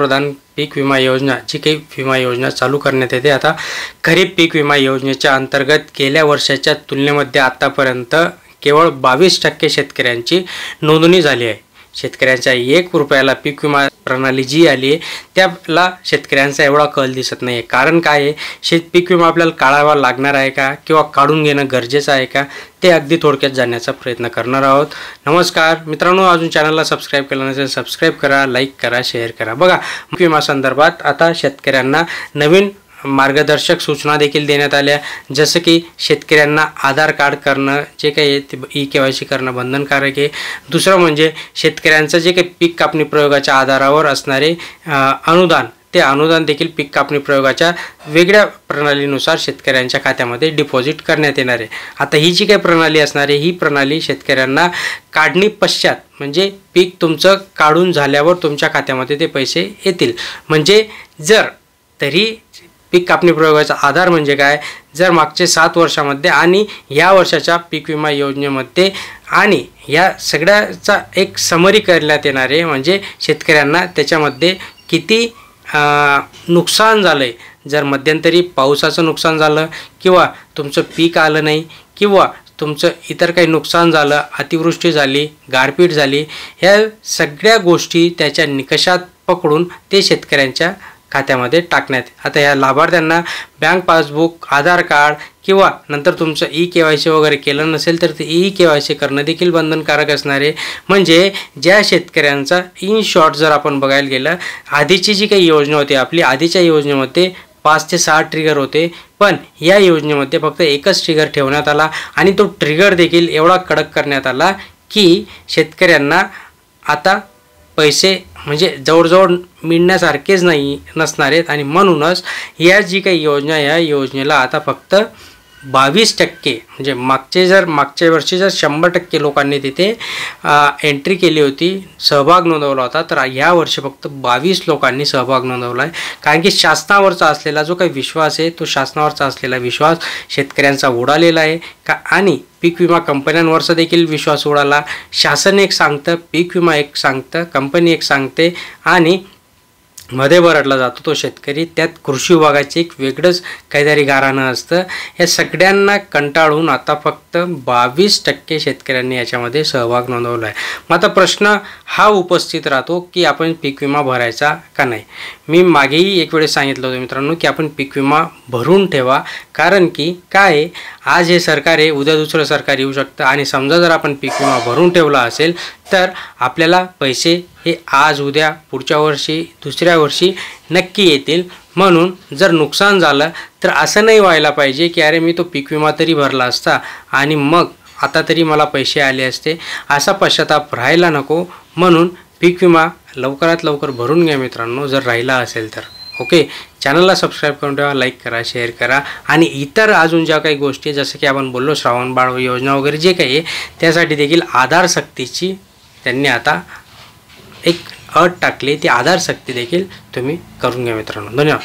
पंतप्रधान पीक विमा योजना जी काही विमा योजना चालू करण्यात येते, आता खरीप पीक विमा योजनेच्या अंतर्गत गेल्या वर्षाच्या तुलनेमध्ये आतापर्यंत केवळ 22% शेतकऱ्यांची नोंदणी झाली आहे। शेतकऱ्यांच्या 1 रुपयाला पीक विमा प्रणाली जी आली आहे त्याला शेतकऱ्यांचा एवढा कल दिसत नाही आहे। कारण काय आहे, पीक विमा आपल्याला काढावा लागणार आहे का किंवा काढून घेणं गरजेचं आहे का, ते अगदी थोडक्यात जाणण्याचा प्रयत्न करणार आहोत। नमस्कार मित्रांनो, अजून चॅनलला सबस्क्राईब केलं नसेल सबस्क्राईब करा, लाईक करा, शेअर करा। बघा, पीक विमा संदर्भात आता शेतकऱ्यांना नवीन मार्गदर्शक सूचना देखील देण्यात आल्या, जसं की शेतकऱ्यांना आधार कार्ड करणं जे काही आहे ते KYC करणं बंधनकारक आहे। दुसरं म्हणजे शेतकऱ्यांचं जे काही पीक कापणी प्रयोगाच्या आधारावर असणारे अनुदान, ते अनुदान देखील पीक कापणी प्रयोगाच्या वेगळ्या प्रणालीनुसार शेतकऱ्यांच्या खात्यामध्ये डिपॉझिट करण्यात येणार आहे। आता ही जी काही प्रणाली असणार आहे, ही प्रणाली शेतकऱ्यांना काढणी पश्चात म्हणजे पीक तुमचं काढून झाल्यावर तुमच्या खात्यामध्ये ते पैसे येतील। म्हणजे जर तरी पीक कापणी प्रयोगाचा आधार म्हणजे काय, जर मागचे 7 वर्षामध्ये आणि या वर्षाच्या पीक विमा योजनेमध्ये आणि या सगळ्याचा एक समरी करण्यात येणार आहे, म्हणजे शेतकऱ्यांना त्याच्यामध्ये किती नुकसान झालं आहे, जर मध्यंतरी पावसाचं नुकसान झालं किंवा तुमचं पीक आलं नाही किंवा तुमचं इतर काही नुकसान झालं, अतिवृष्टी झाली, गारपीट झाली, ह्या सगळ्या गोष्टी त्याच्या निकषात पकडून ते शेतकऱ्यांच्या खात्यामध्ये टाकण्यात। आता या लाभार्थ्यांना बँक पासबुक, आधार कार्ड किंवा नंतर तुमचं KYC वगैरे केलं नसेल तर ते KYC करणं देखील बंधनकारक असणार आहे। म्हणजे ज्या शेतकऱ्यांचा इन शॉर्ट जर आपण बघायला गेलं, आधीची जी काही योजना होती आपली, आधीच्या योजनेमध्ये 5 ते 6 ट्रिगर होते, पण या योजनेमध्ये फक्त एकच ट्रिगर ठेवण्यात आला आणि तो ट्रिगर देखील एवढा कडक करण्यात आला की शेतकऱ्यांना आता पैसे म्हणजे जवळजवळ मिळण्यासारखेच नसणार आहेत। आणि म्हणूनच या जी काही योजना, या योजनेला आता फक्त 22% म्हणजे मागच्या वर्षी जर 100% लोकांनी तिथे एंट्री केली होती, सहभाग नोंदवला होता, तर या वर्षी फक्त 22 लोकांनी सहभाग नोंदवला आहे। कारण की शासनावरचा असलेला जो काही विश्वास आहे, तो शासनावरचा असलेला विश्वास शेतकऱ्यांचा उडालेला आहे का, आणि पीक विमा कंपन्यांवरचा देखील विश्वास उडाला। शासन एक सांगतं, पीक विमा एक सांगतं, कंपनी एक सांगते आणि मध्ये बरडला जातो तो शेतकरी, त्यात कृषी विभागाचे एक वेगळंच काहीतरी गाऱ्हाणं असतं। या सगळ्यांना कंटाळून आता फक्त 22% शेतकऱ्यांनी याच्यामध्ये सहभाग नोंदवला आहे। मग आता प्रश्न हा उपस्थित राहतो की आपण पीक विमा भरायचा का नाही। मी मागेही एक वेळेस सांगितलं होतं मित्रांनो की आपण पीक विमा भरून ठेवा, कारण की काय आहे, आज हे सरकार आहे, उद्या दुसरं सरकार येऊ शकतं आणि समजा जर आपण पीक विमा भरून ठेवला असेल तर आपल्याला पैसे हे आज उद्या पुढच्या वर्षी दुसऱ्या वर्षी नक्की येतील। म्हणून जर नुकसान झालं तर असं नाही व्हायला पाहिजे की अरे मी तो पीक विमा तरी भरला असता आणि मग आता तरी मला पैसे आले असते, असा पश्चाताप राहायला नको। म्हणून पीक विमा लवकरात लवकर भरून घ्या मित्रांनो, जर राहिला असेल तर। ओके, चॅनलला सबस्क्राईब करून ठेवा, लाईक करा, शेअर करा आणि इतर अजून ज्या काही गोष्टी जसं की आपण बोललो श्रावण बाळ योजना वगैरे जे काही आहे त्यासाठी देखील आधार सक्तीची त्यांनी आता एक अट टाकली, ती आधार सक्ती देखील तुम्ही करून घ्या मित्रांनो। धन्यवाद।